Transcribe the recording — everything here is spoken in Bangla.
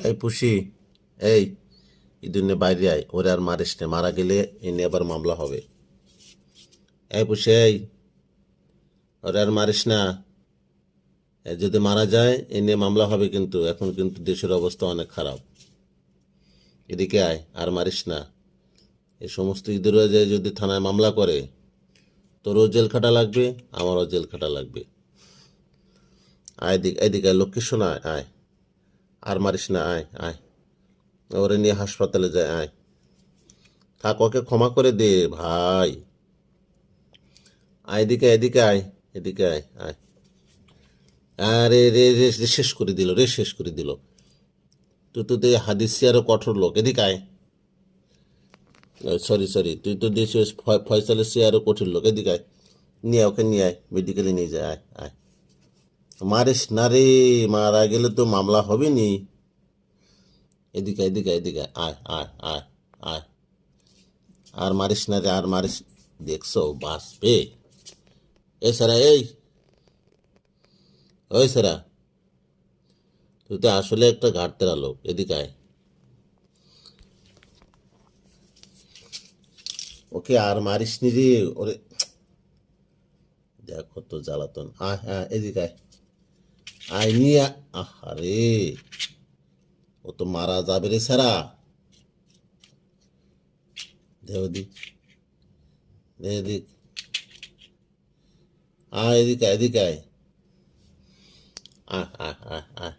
এই পুষি, এই ইদুনে বাইরে আয়, ওরে আর মারিস না, মারা গেলে এ নিয়ে আবার মামলা হবে। এই পুষি, এই ওরে আর মারিস না, এ যদি মারা যায় এ নিয়ে মামলা হবে কিন্তু। এখন কিন্তু দেশের অবস্থা অনেক খারাপ। এদিকে আয়, আর মারিস না। এই সমস্ত ইঁদুরে যে যদি থানায় মামলা করে, তোরও জেল খাটা লাগবে, আমারও জেল খাটা লাগবে। আয় দিক, এদিকে আয়, লক্ষ্মী শোনা, আয়, আর মারিস না, আয় আয়, ওরে নিয়ে হাসপাতালে যায়, আয়। থাক, ওকে ক্ষমা করে দে ভাই। আয় এদিকে, এদিকে আয়, এদিকে আয়, আয়। আরে রে রে রে, শেষ করে দিল রে, শেষ করে দিল। তুই তো দিয়ে হাদিসি আরো কঠোর লোক, এদিকে আয়। সরি সরি, তুই তো দেশে ফয়সালের সে আরো কঠিন লোক, এদিকে আয়। নিয়ে ওকে নিয়ে আয়, মেডিকেলে নিয়ে যায়, আয় আয়। মারিস না রে, মারা গেলে তো মামলা হবে নি। এদিকে এদিকে এদিকে আয় আয় আয় আয়। আর মারিস না রে, আর মারিস। দেখছো বাঁচবে? এ সারা, এই ওই সারা, তুই তো আসলে একটা ঘাটতেরা লোক, এদিকে আয়। ওকে আর মারিস নি রে, ওরে। দেখো তো জ্বালাতন, আয় হ্যাঁ, এদিকে আয়। আয় নিয়ে আহারে, ও তো মারা যাবে রে সারা। দেহ দিক, দেহ দিক। আয় এদিকে, এদিকে আয়। আয় আয় আয় আয়।